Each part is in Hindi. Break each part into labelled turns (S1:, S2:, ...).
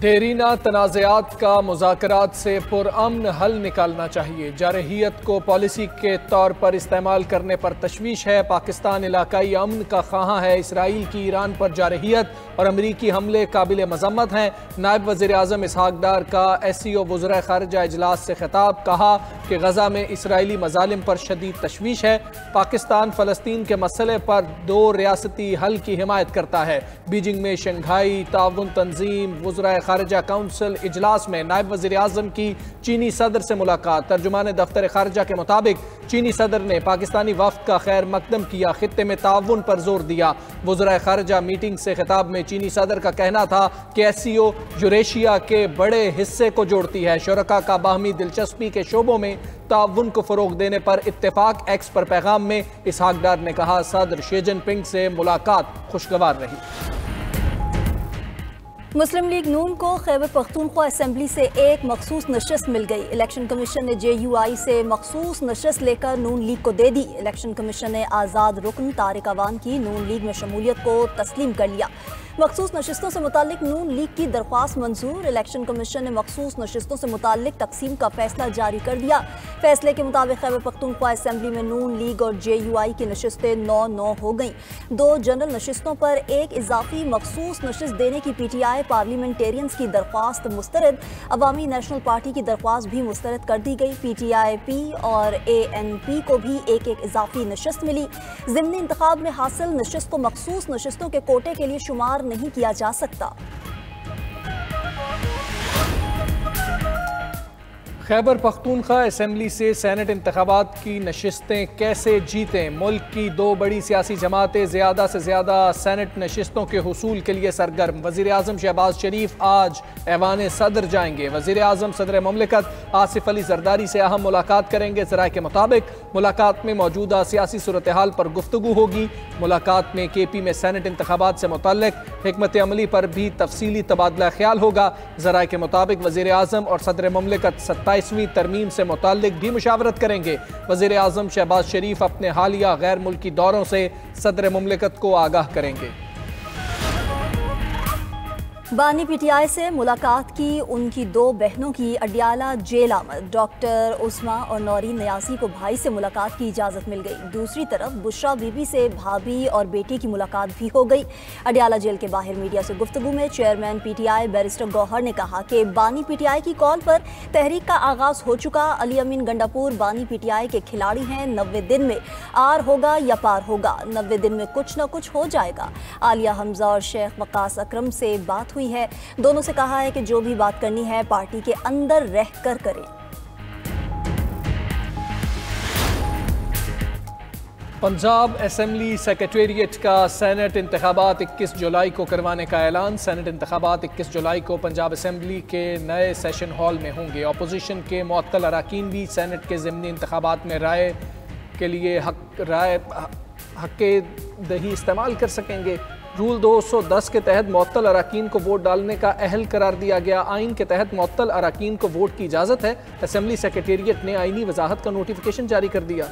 S1: देरीना तनाज़ात का मुज़ाकरात से पुरअमन हल निकालना चाहिए। जारहियत को पॉलिसी के तौर पर इस्तेमाल करने पर तशवीश है। पाकिस्तान इलाकाई अमन का ख़्वाह है। इसराइल की ईरान पर जारहियत और अमरीकी हमले काबिल मज़म्मत हैं। नायब वज़ीर आज़म इसहाक डार का SCO वज़राए ख़ारिजा इजलास से खिताब, कहा कि गज़ा में इसराइली मज़ालिम पर शदीद तशवीश है। पाकिस्तान फ़लस्तीन के मसले पर 2 रियासती हल की हिमायत करता है। बीजिंग में शंघाई ताउन तंजीम वज़राए ख़ारिजा काउंसिल इजलास में नायब वज़ीर आज़म की चीनी सदर से मुलाकात। तर्जुमान दफ्तर ख़ारिजा के मुताबिक चीनी सदर ने पाकिस्तानी वफ़द का खैर मकदम किया, खित्ते में ताउन पर जोर दिया। वज़राए ख़ारिजा मीटिंग से खिताब में चीनी सदर का कहना था कि SCO यूरेशिया के बड़े हिस्से को जोड़ती है। शुरका का बाहमी दिलचस्पी के शोबों में ताउन को फ़रोग़ देने पर इत्तेफाक। एक्स पर पैगाम में इसहाक डार ने कहा, सदर शी जिनपिंग से मुलाकात खुशगवार रही।
S2: मुस्लिम लीग नून को खैबर पख्तूनख्वा असम्बली से एक मखसूस नशस्त मिल गई। इलेक्शन कमीशन ने JUI से मखसूस नशस्त लेकर नून लीग को दे दी। इलेक्शन कमीशन ने आज़ाद रुकन तारिक अवान की नून लीग में शमूलियत को तस्लीम कर लिया। मखसूस नशस्तों से मुतालिक नून लीग की दरख्वास्त मंजूर। इलेक्शन कमीशन ने मखसूस नशस्तों से मुतालिक तकसीम का फैसला जारी कर दिया। फैसले के मुताबिक खैबर पख्तूनख्वा असम्बली में नून लीग और JUI की नशस्तें 9-9 हो गईं। 2 जनरल नशस्तों पर एक इजाफी मखसूस नशस्त देने की PTI पार्लियामेंटेरियंस की दरख्वास्त मुस्तरद। अवामी नेशनल पार्टी की दरख्वास्त भी मुस्तरद कर दी गई। PTIP और ANP को भी एक इजाफी नशस्त मिली। ज़िमनी इंतखाब में हासिल नशस्त को मखसूस नशस्तों के कोटे के लिए शुमार नहीं किया जा सकता।
S1: खैबर पख्तूनख्वा असम्बली से सेनेट इंतखाबात की नशिस्तें कैसे जीतें। मुल्क की 2 बड़ी सियासी जमातें ज़्यादा से ज़्यादा सेनेट नशिस्तों के हुसूल के लिए सरगर्म। वज़ीर आज़म शहबाज शरीफ आज ऐवान सदर जाएंगे। वज़ीर आज़म सदर मुमलिकत आसिफ अली जरदारी से अहम मुलाकात करेंगे। ज़राए के मुताबिक मुलाकात में मौजूदा सियासी सूरत हाल पर गुफ्तगू होगी। मुलाकात में KP में सेनेट इंतखाबात से मुतल्लिक हिकमत अमली पर भी तफसीली तबादला ख्याल होगा। ज़राए के मुताबिक वज़ीर आज़म और सदर मुमलिकत 27वीं तरमीम से मुताल्लिक भी मुशावरत करेंगे। वज़ीर आज़म शहबाज शरीफ अपने हालिया गैर मुल्की दौरों से सदर मुमलिकत को आगाह करेंगे।
S2: बानी PTI से मुलाकात की उनकी 2 बहनों की अडियाला जेल आमद। डॉक्टर उस्मा और नौरीन न्यासी को भाई से मुलाकात की इजाज़त मिल गई। दूसरी तरफ बुशरा बीबी से भाभी और बेटी की मुलाकात भी हो गई। अडियाला जेल के बाहर मीडिया से गुफ्तगू में चेयरमैन PTI बैरिस्टर गौहर ने कहा कि बानी PTI की कॉल पर तहरीक का आगाज़ हो चुका। अली अमीन गंडापुर बानी PTI के खिलाड़ी हैं। 90 दिन में आर होगा या पार होगा। 90 दिन में कुछ न कुछ हो जाएगा। आलिया हमजा और शेख वकास अकरम से बात है। दोनों से कहा है कि जो भी बात करनी है पार्टी के अंदर रहकर करें।
S1: पंजाब असेंबली सेक्रेटेरिएट का सेनेट इंतखाबात 21 जुलाई को करवाने का ऐलान। सेनेट इंतखाबात 21 जुलाई को पंजाब असेंबली के नए सेशन हॉल में होंगे। अपोजिशन के मुअत्तल अराकीन भी सेनेट के ज़िमनी इंतखाबात में राय के लिए हक दही इस्तेमाल कर सकेंगे। रूल 210 के तहत मुअत्तल अराकीन को वोट डालने का अहल करार दिया गया। आइन के तहत मुअत्तल अराकीन को वोट की इजाज़त है। असेंबली सेक्रेटेरिएट ने आइनी वजाहत का नोटिफिकेशन जारी कर दिया।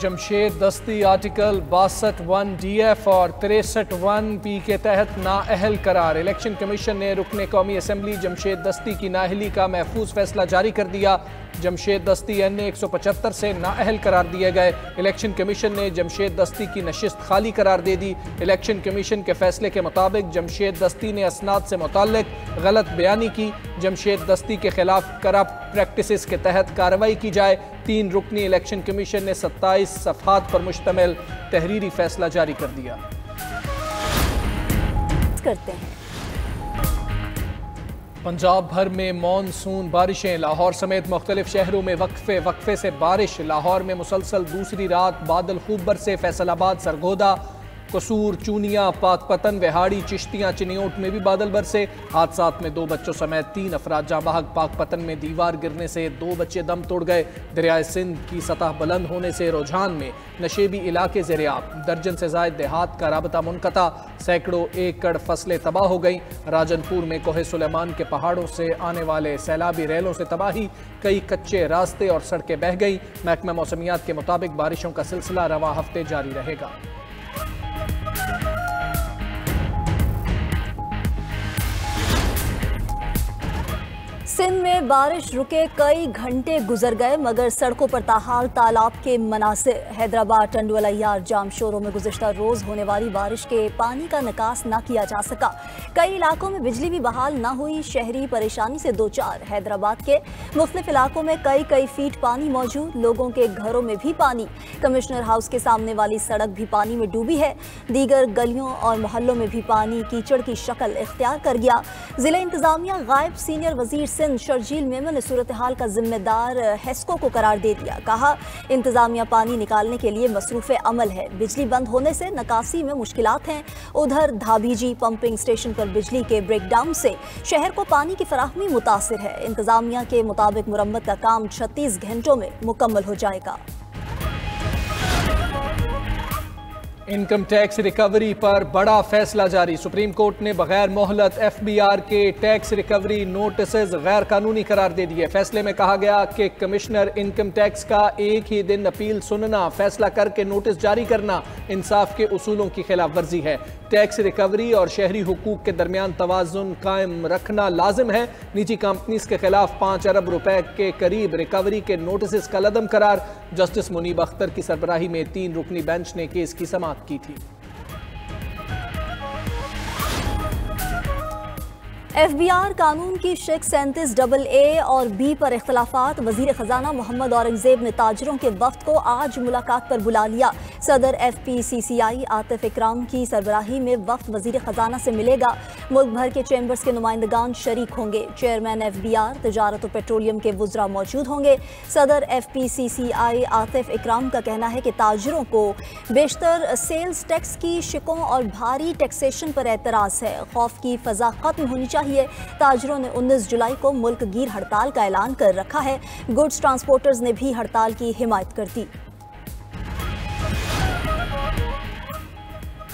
S1: जमशेद दस्ती आर्टिकल 62(1) DF और 63(1) के तहत नाअहल करार। इलेक्शन कमीशन ने रुकने कौमी असम्बली जमशेद दस्ती की नाअहली का महफूज फैसला जारी कर दिया। जमशेद दस्ती NA 175 से नाअहल करार दिए गए। इलेक्शन कमीशन ने जमशेद दस्ती की नशिस्त खाली करार दे दी। इलेक्शन कमीशन के फैसले के मुताबिक जमशेद दस्ती ने असनाद से मुताल्लिक गलत बयानी की। जमशेद दस्ती के खिलाफ करप्ट प्रैक्टिसेस के तहत कार्रवाई की जाए। 3 रुकनी इलेक्शन कमीशन ने 27 सफ़हात पर मुश्तमिल तहरीरी फैसला जारी कर दिया।
S2: करते हैं
S1: पंजाब भर में मानसून बारिशें। लाहौर समेत मुख्तलिफ शहरों में वक्फे से बारिश। लाहौर में मुसलसल दूसरी रात बादल खूब बरसे। फैसलाबाद, सरगोदा, कसूर, चूनिया, पाकपतन, विहाड़ी, चिश्तियाँ, चिनियोट में भी बादल बरसे। हादसात में 2 बच्चों समेत 3 अफराद जाँ बहक। पाकपतन में दीवार गिरने से 2 बच्चे दम तोड़ गए। दरियाए सिंध की सतह बुलंद होने से रुझान में नशेबी इलाके ज़ेर-ए-आब। दर्जन से ज़ायद देहात का राबता मुनक़ता। सैकड़ों एकड़ फसलें तबाह हो गई। राजनपुर में कोहे सुलेमान के पहाड़ों से आने वाले सैलाबी रेलों से तबाही। कई कच्चे रास्ते और सड़कें बह गई। महकमा मौसमियात के मुताबिक बारिशों का सिलसिला रवां हफ्ते जारी रहेगा।
S2: सिंध में बारिश रुके कई घंटे गुजर गए मगर सड़कों पर ताहाल तालाब के मनासिर। हैदराबाद टंडवाल अय्यार जाम शोरों में गुज़िश्ता रोज होने वाली बारिश के पानी का निकास न किया जा सका। कई इलाकों में बिजली भी बहाल न हुई। शहरी परेशानी से दो चार। हैदराबाद के मुख्तलिफ इलाकों में कई फीट पानी मौजूद। लोगों के घरों में भी पानी। कमिश्नर हाउस के सामने वाली सड़क भी पानी में डूबी है। दीगर गलियों और मोहल्लों में भी पानी कीचड़ की शक्ल इख्तियार कर गया। जिला इंतजामिया गायब सीनियर वजीर सिंध शर्जील मेमन ने सूरत हाल का जिम्मेदार हेस्को को करार दे दिया। कहा, इंतजामिया पानी निकालने के लिए मसरूफ़ अमल है। बिजली बंद होने से निकासी में मुश्किलात हैं। उधर धाबीजी पंपिंग स्टेशन पर बिजली के ब्रेकडाउन से शहर को पानी की फराहमी मुतासिर है। इंतजामिया के मुताबिक मुरम्मत का काम 36 घंटों में मुकम्मल हो जाएगा।
S1: इनकम टैक्स रिकवरी पर बड़ा फैसला जारी। सुप्रीम कोर्ट ने बगैर मोहलत एफबीआर के टैक्स रिकवरी नोटिसेज गैर कानूनी करार दे दिए। फैसले में कहा गया कि कमिश्नर इनकम टैक्स का एक ही दिन अपील सुनना, फैसला करके नोटिस जारी करना इंसाफ के उसूलों की खिलाफ वर्जी है। टैक्स रिकवरी और शहरी हुकूक के दरमियान तवाजुन कायम रखना लाजिम है। निजी कंपनीज के खिलाफ 5 अरब रुपए के करीब रिकवरी के नोटिस कलअदम करार। जस्टिस मुनीब अख्तर की सरबराही में 3 रुकनी बेंच ने केस की समाअत की थी।
S2: एफबीआर कानून की शिक 37AA और बी पर इख्तलाफात। वजीर खजाना मोहम्मद औरंगजेब ने ताजरों के वफ्द को आज मुलाकात पर बुला लिया। सदर FPCCI आतिफ इकराम की सरबराही में वफ्द वजीर खजाना से मिलेगा। मुल्क भर के चैम्बर्स के नुमाइंदगान शरीक होंगे। चेयरमैन एफबीआर, तजारत और पेट्रोलियम के वुज़रा मौजूद होंगे। सदर FPCCI आतिफ इकराम का कहना है कि ताजरों को बेशतर सेल्स टैक्स की शिकों और भारी टैक्सेशन पर एतराज़ है। खौफ की फ़ज़ा ख़त्म होनी चाहिए। ताजरों ने 19 जुलाई को मुल्क गिर हड़ताल का ऐलान कर रखा है। गुड्स ट्रांसपोर्टर्स ने भी हड़ताल की हिमायत कर दी।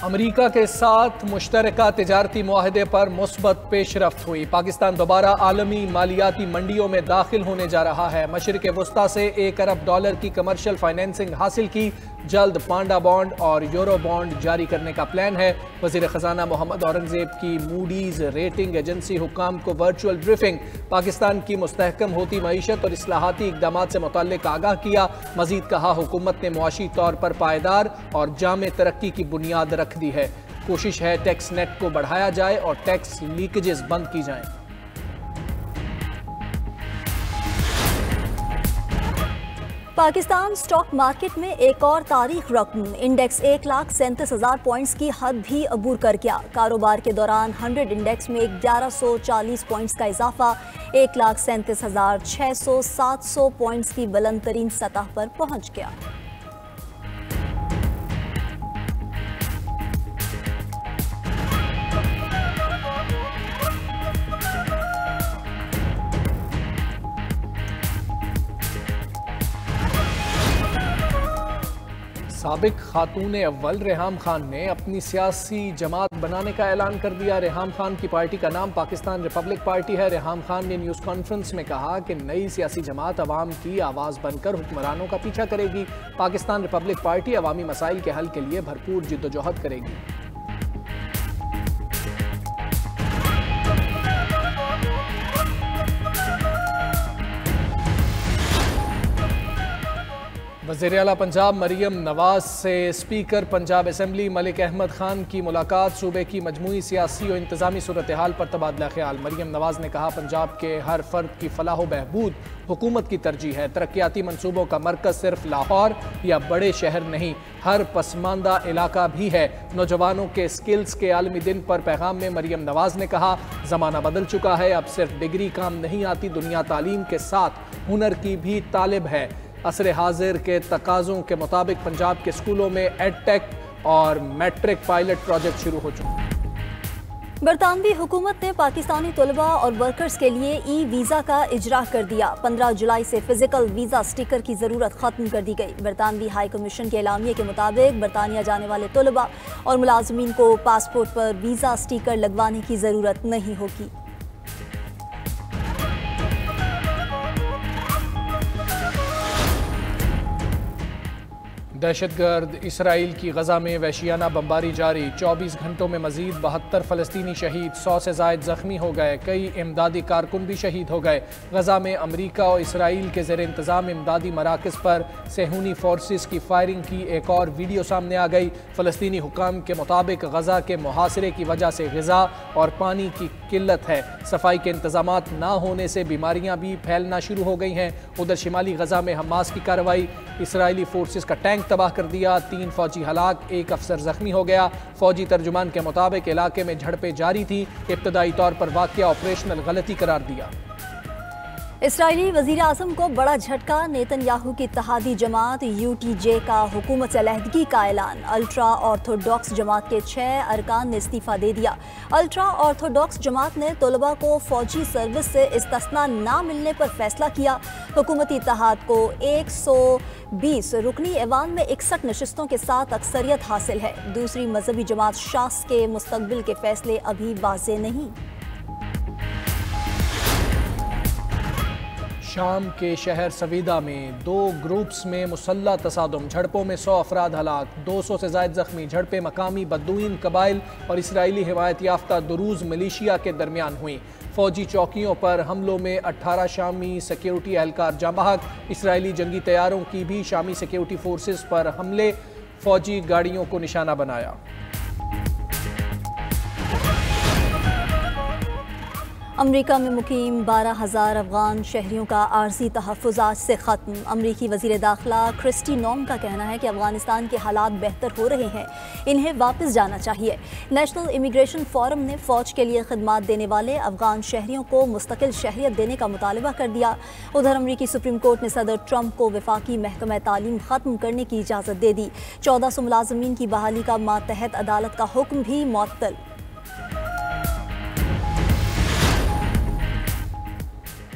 S1: अमरीका के साथ मुश्तरका तिजारती मुआहदे पर मुस्बत पेशरफ्त हुई। पाकिस्तान दोबारा आलमी मालियाती मंडियों में दाखिल होने जा रहा है। मशरिक़ वुस्ता से $1 अरब की कमर्शियल फाइनेंसिंग हासिल की। जल्द पांडा बॉन्ड और यूरो बॉन्ड जारी करने का प्लान है। वज़ीर ख़जाना मोहम्मद औरंगजेब की मूडीज़ रेटिंग एजेंसी हुक्काम को वर्चुअल ब्रीफिंग। पाकिस्तान की मुस्तहकम होती मईशत और इस्लाहाती इक़दामात से मुतल्लिक़ आगाह किया। मज़ीद कहा, हुकूमत ने मुआशी तौर पर पायदार और जामे तरक्की की बुनियाद रख दी है। कोशिश है टैक्स नेट को बढ़ाया जाए और टैक्स लीकेजेस बंद की जाएं।
S2: पाकिस्तान स्टॉक मार्केट में एक और तारीख रकम। इंडेक्स 1,37,000 पॉइंट्स की हद भी अबूर कर गया। कारोबार के दौरान 100 इंडेक्स में 1140 पॉइंट्स का इजाफा 1,37,600 700 पॉइंट्स की बुलंद तरीन सतह पर पहुंच गया।
S1: साबिक खातून अव्वल रेहाम खान ने अपनी सियासी जमात बनाने का ऐलान कर दिया। रेहाम खान की पार्टी का नाम पाकिस्तान रिपब्लिक पार्टी है। रेहाम खान ने न्यूज़ कॉन्फ्रेंस में कहा कि नई सियासी जमात अवाम की आवाज़ बनकर हुक्मरानों का पीछा करेगी। पाकिस्तान रिपब्लिक पार्टी अवामी मसाइल के हल के लिए भरपूर जिद्दोजहद करेगी। वज़ीर आला पंजाब मरियम नवाज से स्पीकर पंजाब असम्बली मलिक अहमद खान की मुलाकात। सूबे की मजमूई सियासी और इंतजामी सूरत हाल पर तबादला ख्याल। मरियम नवाज ने कहा, पंजाब के हर फर्द की फलाह व बहबूद हुकूमत की तरजीह है। तरक्याती मनसूबों का मरकज़ सिर्फ लाहौर या बड़े शहर नहीं, हर पसमानदा इलाका भी है। नौजवानों के स्किल्स के आलमी दिन पर पैगाम में मरियम नवाज ने कहा, ज़माना बदल चुका है। अब सिर्फ डिग्री काम नहीं आती, दुनिया तालीम के साथ हुनर की भी तालिब है। असर हाजिर के तकाज़ों के मुताबिक पंजाब के स्कूलों में एडटेक और मैट्रिक पायलट प्रोजेक्ट शुरू हो चुके हैं।
S2: बरतानवी हुकूमत ने पाकिस्तानी तलबा और वर्कर्स के लिए ई-वीज़ा का इजरा कर दिया। 15 जुलाई से फिजिकल वीज़ा स्टिकर की ज़रूरत ख़त्म कर दी गई। बरतानवी हाई कमीशन के एलामिये के मुताबिक बरतानिया जाने वाले तलबा और मुलाजमीन को पासपोर्ट पर वीज़ा स्टिकर लगवाने की ज़रूरत नहीं होगी।
S1: दहशतगर्द इसराइल की गजा में वहशियाना बमबारी जारी। 24 घंटों में मजीद 72 फ़लस्तीनी शहीद, 100 से ज़ायद ज़ख्मी हो गए। कई इमदादी कारकुन भी शहीद हो गए। गजा में अमरीका और इसराइल के ज़ेर इंतज़ाम इमदादी मराकज़ पर सेहूनी फोर्सेस की फायरिंग की एक और वीडियो सामने आ गई। फ़लस्तीनी हुकाम के मुताबिक गजा के मुहासरे की वजह से ग़िज़ा और पानी की किल्लत है। सफाई के इंतज़ामात ना होने से बीमारियाँ भी फैलना शुरू हो गई हैं। उधर शिमाली गजा में हमास की कार्रवाई, इसराइली फोर्सेस का टैंक तबाह कर दिया। 3 फौजी हलाक, 1 अफसर जख्मी हो गया। फौजी तर्जुमान के मुताबिक इलाके में झड़पें जारी थी। इब्तदाई तौर पर वाक़या ऑपरेशनल गलती करार दिया।
S2: इसराइली वज़ीर आज़म को बड़ा झटका। नेतन्याहू की इत्तेहादी जमात UTJ का हुकूमत से अलहदगी का ऐलान। अल्ट्रा ऑर्थोडॉक्स जमात के 6 अरकान ने इस्तीफ़ा दे दिया। अल्ट्रा ऑर्थोडॉक्स जमात ने तलबा को फ़ौजी सर्विस से इस्तिस्ना ना मिलने पर फैसला किया। हुकूमती इत्तेहाद को 120 रुकनी ऐवान में 61 नशिस्तों के साथ अक्सरियत हासिल है। दूसरी मजहबी जमात शास के मुस्तकबिल के फैसले अभी वाज़ेह नहीं।
S1: शाम के शहर सवीदा में 2 ग्रुप्स में मुसल्लह तसादुम, झड़पों में 100 अफराद हलाक, 200 से ज़ायद जख्मी। झड़पें मकामी बदूइन कबाइल और इसराइली हिमायत याफ्ता दुरूज मिलिशिया के दरमियान हुई। फौजी चौकियों पर हमलों में 18 शामी सिक्योरिटी एहलकार जाँ बहक। इसराइली जंगी तैयारों की भी शामी सिक्योरिटी फोर्सेस पर हमले, फौजी गाड़ियों को निशाना बनाया।
S2: अमरीका में मुकीम 12,000 अफगान शहरियों का आर्जी तहफ़्फ़ुज़ आज से ख़त्म। अमरीकी वज़ीर दाखिला क्रिस्टी नॉम का कहना है कि अफ़गानिस्तान के हालात बेहतर हो रहे हैं, इन्हें वापस जाना चाहिए। नेशनल इमिग्रेशन फोरम ने फ़ौज के लिए खिदमात देने वाले अफगान शहरियों को मुस्तकिल शहरियत देने का मुतालबा कर दिया। उधर अमरीकी सुप्रीम कोर्ट ने सदर ट्रंप को वफाकी महकमा तालीम ख़त्म करने की इजाज़त दे दी। 1400 मुलाजमीन की बहाली का मातहत अदालत का हुक्म भी मुअत्तल।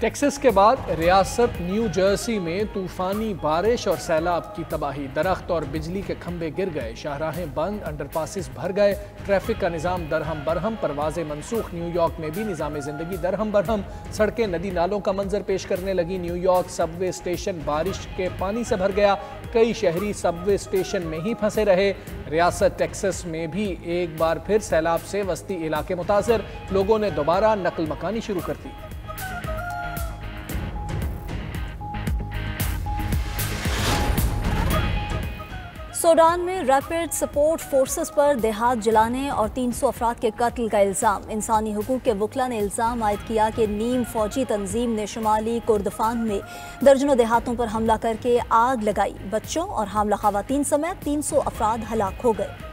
S1: टेक्सास के बाद रियासत न्यू जर्सी में तूफानी बारिश और सैलाब की तबाही। दरख्त और बिजली के खंभे गिर गए, शाहराहें बंद, अंडरपासेस भर गए, ट्रैफिक का निज़ाम दरहम बरहम, परवाज़ें मनसूख। न्यूयॉर्क में भी निज़ाम ज़िंदगी दरहम बरहम, सड़कें नदी नालों का मंजर पेश करने लगी। न्यूयॉर्क सबवे स्टेशन बारिश के पानी से भर गया, कई शहरी सबवे स्टेशन में ही फंसे रहे। रियासत टेक्सास में भी एक बार फिर सैलाब से वस्ती इलाके मुतासर, लोगों ने दोबारा नकल मकानी शुरू कर दी।
S2: सूडान में रैपिड सपोर्ट फोर्सेस पर देहात जलाने और 300 अफराद के कत्ल का इल्ज़ाम। इंसानी हुकूक के वकला ने इल्ज़ाम आयद किया कि नीम फौजी तंजीम ने शुमाली कुर्दफान में दर्जनों देहातों पर हमला करके आग लगाई। बच्चों और हामला ख़वातीन समेत 300 अफराद हलाक हो गए।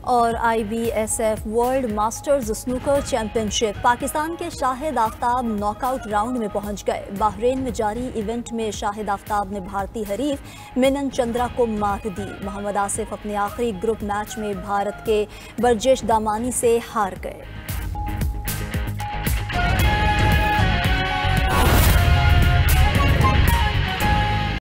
S2: और IBSF world masters snooker championship, Pakistan के शाहिद आफ्ताब नॉकआउट राउंड में पहुंच गए। बहरीन में जारी इवेंट में शाहिद आफ्ताब ने भारतीय हरीफ मिनन चंद्रा को मात दी। मोहम्मद आसिफ अपने आखिरी ग्रुप मैच में भारत के बरजेश दामानी से हार गए।